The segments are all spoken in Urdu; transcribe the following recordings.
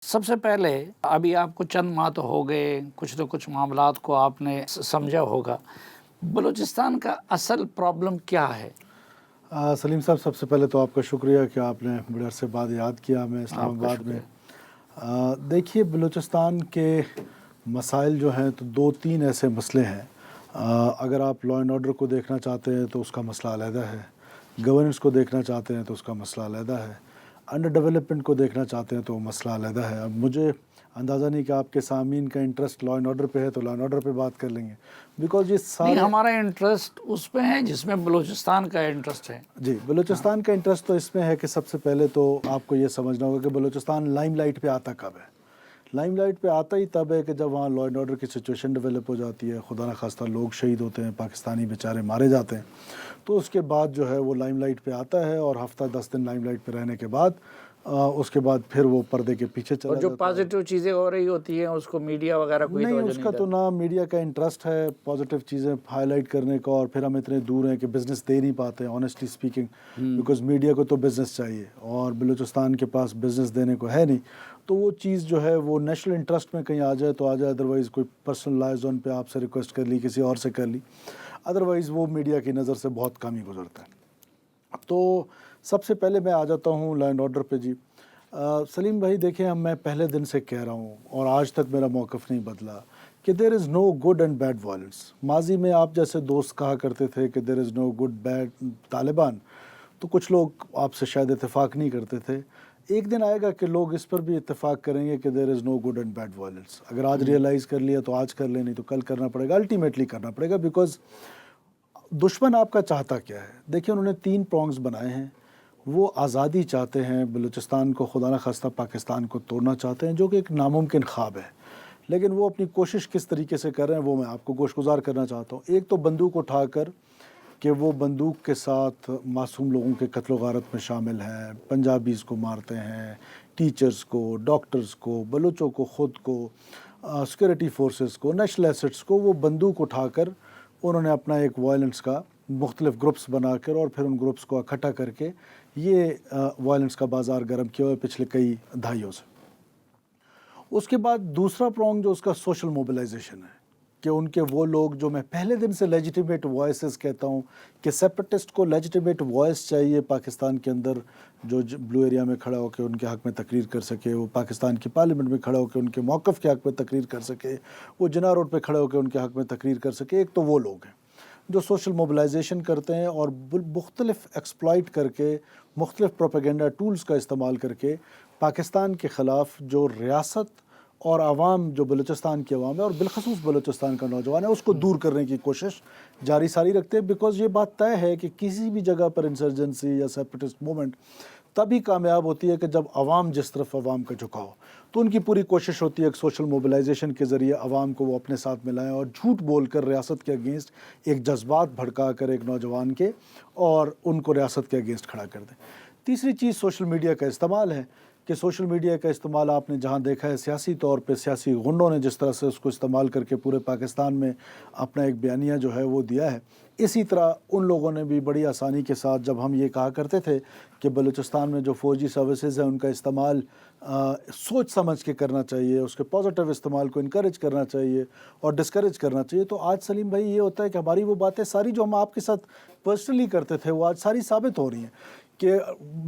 سب سے پہلے ابھی آپ کو چند ماہ تو ہو گئے، کچھ نہ کچھ معاملات کو آپ نے سمجھا ہوگا۔ بلوچستان کا اصل پرابلم کیا ہے؟ سلیم صاحب، سب سے پہلے تو آپ کا شکریہ کہ آپ نے بڑے عرصے بعد یاد کیا ہمیں اسلام آپ کا آباد میں۔ شکریہ۔ دیکھیے، بلوچستان کے مسائل جو ہیں تو دو تین ایسے مسئلے ہیں۔ اگر آپ لا اینڈ آرڈر کو دیکھنا چاہتے ہیں تو اس کا مسئلہ علیحدہ ہے، گورننس کو دیکھنا چاہتے ہیں تو اس کا مسئلہ علیحدہ ہے، انڈر ڈیولپمنٹ کو دیکھنا چاہتے ہیں تو وہ مسئلہ علیحدہ ہے۔ اب مجھے اندازہ نہیں کہ آپ کے سامعین کا انٹرسٹ لا اینڈ آرڈر پہ ہے تو لا اینڈ آرڈر پہ بات کر لیں گے، بیکاز یہ نہیں، سارے ہمارا انٹرسٹ اس پہ ہے جس میں بلوچستان کا انٹرسٹ ہے۔ جی، بلوچستان کا انٹرسٹ تو اس میں ہے کہ سب سے پہلے تو آپ کو یہ سمجھنا ہوگا کہ بلوچستان لائم لائٹ پہ آتا کب ہے۔ لائم لائٹ پہ آتا ہی تب ہے کہ جب وہاں لا اینڈ آرڈر کی سچویشن ڈیولپ ہو جاتی ہے، خدا نخواستہ لوگ شہید ہوتے ہیں، پاکستانی بیچارے مارے جاتے ہیں، تو اس کے بعد جو ہے وہ لائم لائٹ پہ آتا ہے، اور ہفتہ 10 دن لائم لائٹ پہ رہنے کے بعد اس کے بعد پھر وہ پردے کے پیچھے چلا اور جو جاتا ہے۔ پازیٹیو چیزیں ہو رہی ہوتی ہیں اس کو میڈیا وغیرہ کوئی نہیں، توجہ اس نہیں کا تو دیتا۔ نہ میڈیا کا انٹرسٹ ہے پازیٹیو چیزیں ہائی لائٹ کرنے کا، اور پھر ہم اتنے دور ہیں کہ بزنس دے نہیں پاتے ہیں آنیسٹلی اسپیکنگ، بیکاز میڈیا کو تو بزنس چاہیے اور بلوچستان کے پاس بزنس دینے کو ہے نہیں، تو وہ چیز جو ہے وہ نیشنل انٹرسٹ میں کہیں آ جائے تو آ جائے، ادروائز کوئی پرسنل لائزون پہ آپ سے ریکویسٹ کر لی، کسی اور سے کر لی، ادروائز وہ میڈیا کی نظر سے بہت کم ہی گزرتا ہے۔ تو سب سے پہلے میں آ جاتا ہوں لا اینڈ آرڈر پہ۔ جی سلیم بھائی، دیکھیں، میں پہلے دن سے کہہ رہا ہوں اور آج تک میرا موقف نہیں بدلا کہ دیر از نو گڈ اینڈ بیڈ وائلنس۔ ماضی میں آپ جیسے دوست کہا کرتے تھے کہ دیر از نو گڈ بیڈ طالبان، تو کچھ لوگ آپ سے شاید اتفاق نہیں کرتے تھے۔ ایک دن آئے گا کہ لوگ اس پر بھی اتفاق کریں گے کہ دیر از نو گڈ اینڈ بیڈ وائلنس۔ اگر آج ریئلائز کر لیا تو آج کر لیں، نہیں تو کل کرنا پڑے گا، الٹیمیٹلی کرنا پڑے گا، بیکاز دشمن آپ کا چاہتا کیا ہے؟ دیکھیں، انہوں نے 3 پرونگز بنائے ہیں۔ وہ آزادی چاہتے ہیں، بلوچستان کو خدا نخواستہ پاکستان کو توڑنا چاہتے ہیں، جو کہ ایک ناممکن خواب ہے، لیکن وہ اپنی کوشش کس طریقے سے کر رہے ہیں وہ میں آپ کو گوش گزار کرنا چاہتا ہوں۔ ایک تو بندوق اٹھا کر کہ وہ بندوق کے ساتھ معصوم لوگوں کے قتل و غارت میں شامل ہیں، پنجابیز کو مارتے ہیں، ٹیچرز کو، ڈاکٹرز کو، بلوچوں کو، خود کو، سیکورٹی فورسز کو، نیشنل ایسٹس کو، وہ بندوق اٹھا کر انہوں نے اپنا ایک وائلنس کا مختلف گروپس بنا کر اور پھر ان گروپس کو اکٹھا کر کے یہ وائلنس کا بازار گرم کیا ہوا ہے پچھلے کئی دہائیوں سے۔ اس کے بعد دوسرا پرونگ جو اس کا سوشل موبلائزیشن ہے، کہ ان کے وہ لوگ جو میں پہلے دن سے لیجیٹیمیٹ وائسز کہتا ہوں کہ سیپریٹسٹ کو لیجیٹیمیٹ وائس چاہیے پاکستان کے اندر، جو بلو ایریا میں کھڑا ہو کے ان کے حق میں تقریر کر سکے، وہ پاکستان کی پارلیمنٹ میں کھڑا ہو کے ان کے موقف کے حق میں تقریر کر سکے، وہ جناح روڈ پہ کھڑے ہو کے ان کے حق میں تقریر کر سکے۔ ایک تو وہ لوگ ہیں جو سوشل موبلائزیشن کرتے ہیں اور مختلف ایکسپلائٹ کر کے، مختلف پروپیگنڈا ٹولز کا استعمال کر کے پاکستان کے خلاف جو ریاست اور عوام، جو بلوچستان کی عوام ہے اور بالخصوص بلوچستان کا نوجوان ہے، اس کو دور کرنے کی کوشش جاری ساری رکھتے ہیں، بیکاز یہ بات طے ہے کہ کسی بھی جگہ پر انسرجنسی یا سیپریٹسٹ موومنٹ تبھی کامیاب ہوتی ہے کہ جب عوام جس طرف عوام کا جھکاؤ، تو ان کی پوری کوشش ہوتی ہے کہ سوشل موبلائزیشن کے ذریعے عوام کو وہ اپنے ساتھ ملائیں اور جھوٹ بول کر ریاست کے اگینسٹ ایک جذبات بھڑکا کر ایک نوجوان کے، اور ان کو ریاست کے اگینسٹ کھڑا کر دیں۔ تیسری چیز سوشل میڈیا کا استعمال ہے، کہ سوشل میڈیا کا استعمال آپ نے جہاں دیکھا ہے سیاسی طور پہ، سیاسی غنڈوں نے جس طرح سے اس کو استعمال کر کے پورے پاکستان میں اپنا ایک بیانیہ جو ہے وہ دیا ہے، اسی طرح ان لوگوں نے بھی بڑی آسانی کے ساتھ، جب ہم یہ کہا کرتے تھے کہ بلوچستان میں جو فوجی سروسز ہیں ان کا استعمال سوچ سمجھ کے کرنا چاہیے، اس کے پازیٹیو استعمال کو انکریج کرنا چاہیے اور ڈسکریج کرنا چاہیے، تو آج سلیم بھائی یہ ہوتا ہے کہ ہماری وہ باتیں ساری جو ہم آپ کے ساتھ پرسنلی کرتے تھے وہ آج ساری ثابت ہو رہی ہیں، کہ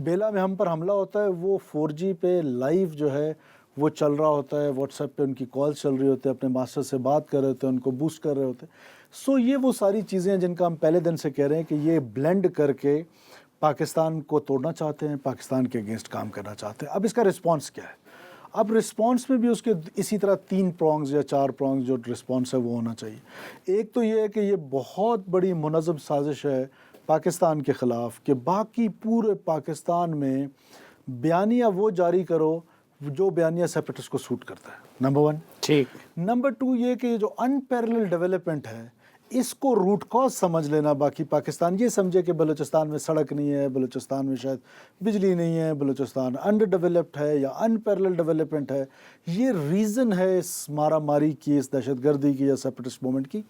بیلا میں ہم پر حملہ ہوتا ہے، وہ 4G پہ لائیو جو ہے وہ چل رہا ہوتا ہے، واٹس ایپ پہ ان کی کال چل رہی ہوتی ہے، اپنے ماسٹر سے بات کر رہے ہوتے ہیں، ان کو بوسٹ کر رہے ہوتے ہیں۔ سو یہ وہ ساری چیزیں ہیں جن کا ہم پہلے دن سے کہہ رہے ہیں کہ یہ بلینڈ کر کے پاکستان کو توڑنا چاہتے ہیں، پاکستان کے اگینسٹ کام کرنا چاہتے ہیں۔ اب اس کا رسپانس کیا ہے؟ اب رسپانس میں بھی اس کے اسی طرح 3 پرونگز یا 4 پرونگز جو رسپانس ہے وہ ہونا چاہیے۔ ایک تو یہ ہے کہ یہ بہت بڑی منظم سازش ہے پاکستان کے خلاف کہ باقی پورے پاکستان میں بیانیہ وہ جاری کرو جو بیانیہ سیپریٹسٹ کو سوٹ کرتا ہے، نمبر 1۔ ٹھیک۔ نمبر 2 یہ کہ یہ جو انپیرلل ڈیولپمنٹ ہے اس کو روٹ کاز سمجھ لینا، باقی پاکستان یہ سمجھے کہ بلوچستان میں سڑک نہیں ہے، بلوچستان میں شاید بجلی نہیں ہے، بلوچستان انڈر ڈیولپڈ ہے یا انپیرلل ڈیولپمنٹ ہے، یہ ریزن ہے اس مارا ماری کی، اس دہشت گردی کی یا سیپریٹسٹ موومنٹ کی۔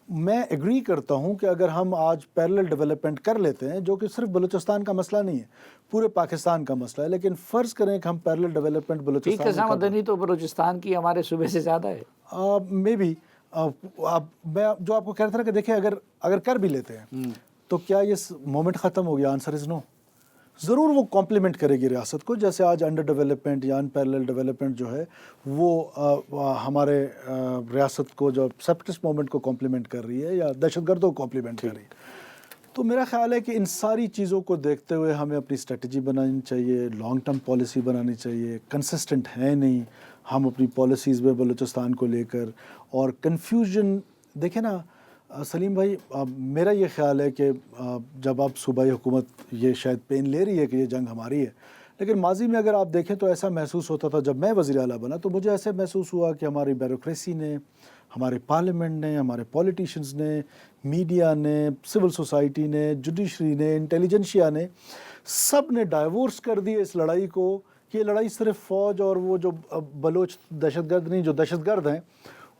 میں ایگری کرتا ہوں کہ اگر ہم آج پیرلل ڈیولپمنٹ کر لیتے ہیں، جو کہ صرف بلوچستان کا مسئلہ نہیں ہے، پورے پاکستان کا مسئلہ ہے، لیکن فرض کریں کہ ہم پیرلل ڈیولپمنٹ فی بلوچستان قسم مدنی تو بلوچستان کی ہمارے صوبے سے زیادہ ہے. میں بھی میں جو آپ کو کہہ رہا تھا کہ دیکھیں اگر کر بھی لیتے ہیں تو کیا یہ مومنٹ ختم ہو گیا؟ آنسر از نو. ضرور وہ کمپلیمنٹ کرے گی ریاست کو، جیسے آج انڈر ڈیولپمنٹ یا ان پیرلل ڈیولپمنٹ جو ہے وہ ہمارے ریاست کو جو سیپریٹسٹ موومنٹ کو کمپلیمنٹ کر رہی ہے یا دہشت گردوں کو کمپلیمنٹ کر رہی ہے. تو میرا خیال ہے کہ ان ساری چیزوں کو دیکھتے ہوئے ہمیں اپنی اسٹریٹجی بنانی چاہیے، لانگ ٹرم پالیسی بنانی چاہیے. کنسسٹنٹ ہے نہیں ہم اپنی پالیسیز میں بلوچستان کو لے کر، اور کنفیوژن دیکھیں نا سلیم بھائی. میرا یہ خیال ہے کہ جب آپ صوبائی حکومت یہ شاید پین لے رہی ہے کہ یہ جنگ ہماری ہے، لیکن ماضی میں اگر آپ دیکھیں تو ایسا محسوس ہوتا تھا. جب میں وزیر اعلیٰ بنا تو مجھے ایسے محسوس ہوا کہ ہماری بیوروکریسی نے، ہمارے پارلیمنٹ نے، ہمارے پولیٹیشنز نے، میڈیا نے، سول سوسائٹی نے، جوڈیشری نے، انٹیلیجنشیا نے، سب نے ڈائیورس کر دی اس لڑائی کو کہ یہ لڑائی صرف فوج اور وہ جو بلوچ دہشت گرد نہیں، جو دہشت گرد ہیں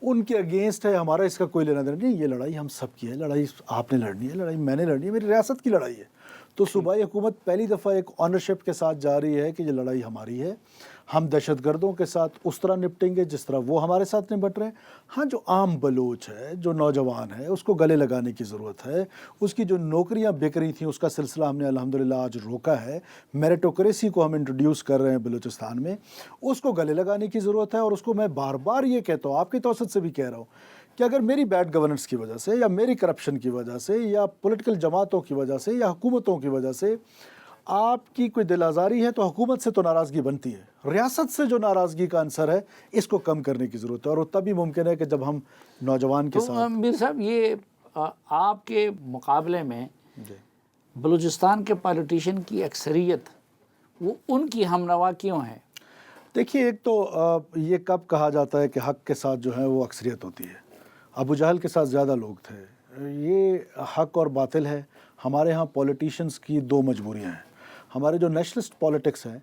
ان کے اگینسٹ ہے، ہمارا اس کا کوئی لینا دینا نہیں. یہ لڑائی ہم سب کی ہے، لڑائی آپ نے لڑنی ہے، لڑائی میں نے لڑنی ہے، میری ریاست کی لڑائی ہے. تو صوبائی حکومت پہلی دفعہ ایک آنرشپ کے ساتھ جا رہی ہے کہ یہ لڑائی ہماری ہے. ہم دہشت گردوں کے ساتھ اس طرح نپٹیں گے جس طرح وہ ہمارے ساتھ نپٹ رہے ہیں. ہاں جو عام بلوچ ہے، جو نوجوان ہے، اس کو گلے لگانے کی ضرورت ہے. اس کی جو نوکریاں بک رہی تھیں اس کا سلسلہ ہم نے الحمدللہ آج روکا ہے. میریٹوکریسی کو ہم انٹروڈیوس کر رہے ہیں بلوچستان میں، اس کو گلے لگانے کی ضرورت ہے. اور اس کو میں بار بار یہ کہتا ہوں، آپ کی توسط سے بھی کہہ رہا ہوں کہ اگر میری بیڈ گورننس کی وجہ سے یا میری کرپشن کی وجہ سے یا پولیٹیکل جماعتوں کی وجہ سے یا حکومتوں کی وجہ سے آپ کی کوئی دل آزاری ہے تو حکومت سے تو ناراضگی بنتی ہے. ریاست سے جو ناراضگی کا عنصر ہے اس کو کم کرنے کی ضرورت ہے، اور وہ تبھی ممکن ہے کہ جب ہم نوجوان کے تو ساتھ. میر صاحب یہ آپ کے مقابلے میں بلوچستان کے پالیٹیشین کی اکثریت وہ ان کی ہمنوا کیوں ہے؟ دیکھیے، ایک تو یہ کب کہا جاتا ہے کہ حق کے ساتھ جو ہے وہ اکثریت ہوتی ہے. ابو جہل کے ساتھ زیادہ لوگ تھے. یہ حق اور باطل ہے. ہمارے ہاں پولیٹیشنز کی دو مجبوریاں ہیں. ہمارے جو نیشنلسٹ پولیٹکس ہیں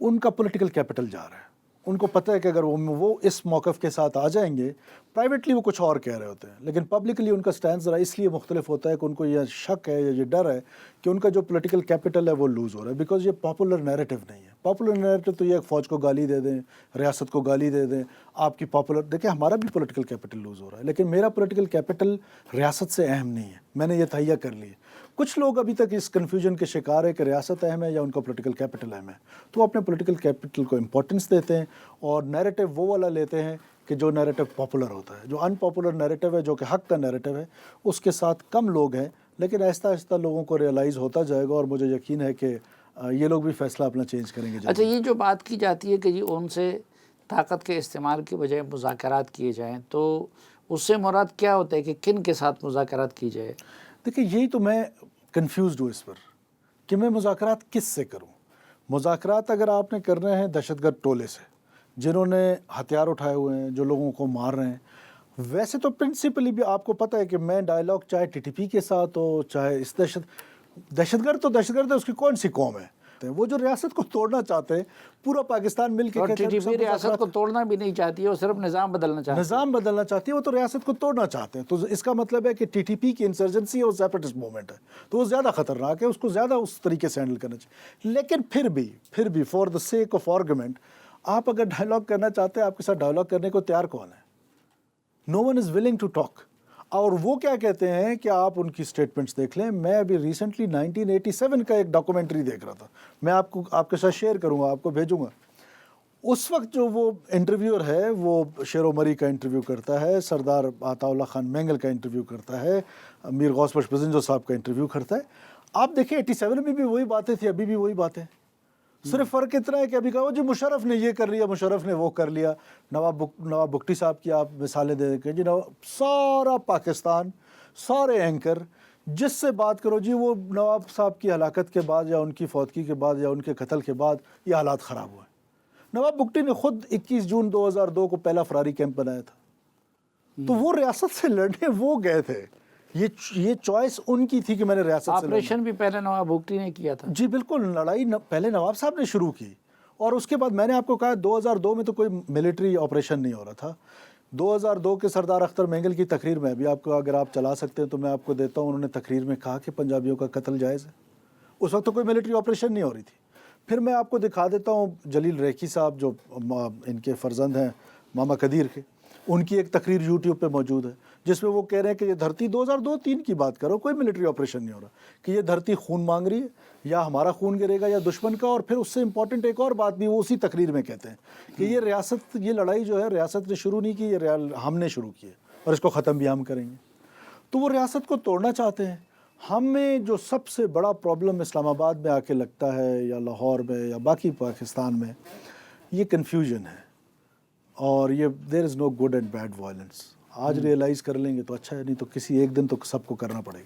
ان کا پولیٹیکل کیپٹل جا رہا ہے. ان کو پتہ ہے کہ اگر وہ اس موقف کے ساتھ آ جائیں گے، پرائیویٹلی وہ کچھ اور کہہ رہے ہوتے ہیں لیکن پبلکلی ان کا سٹینڈ ذرا اس لیے مختلف ہوتا ہے کہ ان کو یہ شک ہے یا یہ ڈر ہے کہ ان کا جو پولیٹیکل کیپٹل ہے وہ لوز ہو رہا ہے، بیکاز یہ پاپولر نیریٹو نہیں ہے. پاپولر نیریٹو تو یہ فوج کو گالی دے دیں، ریاست کو گالی دے دیں. آپ کی پاپولر دیکھیں، ہمارا بھی پولیٹیکل کیپٹل لوز ہو رہا ہے لیکن میرا پولیٹیکل کیپٹل ریاست سے اہم نہیں ہے. میں نے یہ تہیہ کر لی ہے. کچھ لوگ ابھی تک اس کنفیوژن کے شکار ہے کہ ریاست اہم ہے یا ان کا پولیٹیکل کیپٹل اہم ہے، تو وہ اپنے پولیٹیکل کیپٹل کو امپورٹنس دیتے ہیں اور نیریٹو وہ والا لیتے ہیں کہ جو نیریٹو پاپولر ہوتا ہے. جو ان پاپولر نیریٹو ہے، جو کہ حق کا نیریٹو ہے، اس کے ساتھ کم لوگ ہیں. لیکن آہستہ آہستہ لوگوں کو ریئلائز ہوتا جائے گا اور مجھے یقین ہے کہ یہ لوگ بھی فیصلہ اپنا چینج کریں گے. اچھا، یہ جو بات کی جاتی ہے کہ جی ان سے طاقت کے استعمال کی بجائے مذاکرات کیے جائیں، تو اس سے مراد کیا ہوتا ہے کہ کن کے ساتھ مذاکرات کی جائے؟ دیکھیں، یہی تو میں کنفیوزڈ ہوں اس پر کہ میں مذاکرات کس سے کروں. مذاکرات اگر آپ نے کرنے ہیں دہشت گرد ٹولے سے جنہوں نے ہتھیار اٹھائے ہوئے ہیں، جو لوگوں کو مار رہے ہیں، ویسے تو پرنسپلی بھی آپ کو پتہ ہے کہ میں ڈائلاگ چاہے ٹی ٹی پی کے ساتھ ہو، چاہے اس دہشت گرد تو دہشت گرد ہے، اس کی کون سی قوم ہے؟ وہ جو ریاست کو توڑنا چاہتے ہیں، پورا پاکستان مل کے اور ٹی ٹی پی ریاست کو توڑنا بھی نہیں چاہتی ہے، وہ صرف نظام بدلنا چاہتی ہے. نظام بدلنا چاہتی ہے، وہ تو ریاست کو توڑنا چاہتے ہیں. تو اس کا مطلب ہے کہ ٹی ٹی پی کی انسرجنسی ہے، وہ سیپریٹسٹ موومنٹ ہے، تو وہ زیادہ خطرناک ہے. اس کو زیادہ اس طریقے سے ہینڈل کرنا چاہیے. لیکن پھر بھی for the sake of argument, آپ اگر ڈائلاگ کرنا چاہتے ہیں، آپ کے ساتھ ڈائلاگ کرنے کو تیار کون ہے؟ No one is willing to talk. اور وہ کیا کہتے ہیں کہ آپ ان کی سٹیٹمنٹس دیکھ لیں. میں ابھی ریسنٹلی 1987 کا ایک ڈاکومنٹری دیکھ رہا تھا، میں آپ کے ساتھ شیئر کروں گا، آپ کو بھیجوں گا. اس وقت جو وہ انٹرویور ہے وہ شیر و مری کا انٹرویو کرتا ہے، سردار عطا اللہ خان مینگل کا انٹرویو کرتا ہے، میر غوث بخش بزنجو صاحب کا انٹرویو کرتا ہے. آپ دیکھیں 87 میں بھی وہی باتیں تھیں، ابھی بھی وہی باتیں. صرف فرق اتنا ہے کہ ابھی کہا جی مشرف نے یہ کر لیا، مشرف نے وہ کر لیا. نواب بگٹی صاحب کی آپ مثالیں دے دیں کہ جی سارا پاکستان، سارے اینکر جس سے بات کرو جی وہ نواب صاحب کی ہلاکت کے بعد یا ان کی فوتگی کے بعد یا ان کے قتل کے بعد یہ حالات خراب ہوئے. نواب بگٹی نے خود 21 جون 2002 کو پہلا فراری کیمپ بنایا تھا. تو وہ ریاست سے لڑنے وہ گئے تھے. یہ چوائس ان کی تھی کہ میں نے ریاست سے آپریشن بھی پہلے نواب بگٹی نے کیا تھا. جی بالکل، لڑائی پہلے نواب صاحب نے شروع کی اور اس کے بعد میں نے آپ کو کہا 2002 میں تو کوئی ملٹری آپریشن نہیں ہو رہا تھا. 2002 کے سردار اختر مینگل کی تقریر میں بھی آپ کو اگر آپ چلا سکتے ہیں تو میں آپ کو دیتا ہوں. انہوں نے تقریر میں کہا کہ پنجابیوں کا قتل جائز ہے. اس وقت تو کوئی ملٹری آپریشن نہیں ہو رہی تھی. پھر میں آپ کو دکھا دیتا ہوں جلیل ریکی صاحب جو ان کے فرزند ہیں ماما قدیر کے, ان کی ایک تقریر یوٹیوب پہ موجود ہے جس میں وہ کہہ رہے ہیں کہ یہ دھرتی 2002-3 کی بات کرو, کوئی ملٹری آپریشن نہیں ہو رہا, کہ یہ دھرتی خون مانگ رہی ہے, یا ہمارا خون گرے گا یا دشمن کا. اور پھر اس سے امپورٹنٹ ایک اور بات بھی وہ اسی تقریر میں کہتے ہیں کہ یہ ریاست, یہ لڑائی جو ہے ریاست نے شروع نہیں کی, یہ ہم نے شروع کی ہے اور اس کو ختم بھی ہم کریں گے. تو وہ ریاست کو توڑنا چاہتے ہیں. ہمیں جو سب سے بڑا پرابلم اسلام آباد میں آ کے لگتا ہے یا لاہور میں یا باقی پاکستان میں, یہ کنفیوژن ہے. اور یہ دیر از نو گڈ اینڈ بیڈ وائلنس. آج ریئلائز کر لیں گے تو اچھا ہے, نہیں تو کسی ایک دن تو سب کو کرنا پڑے گا.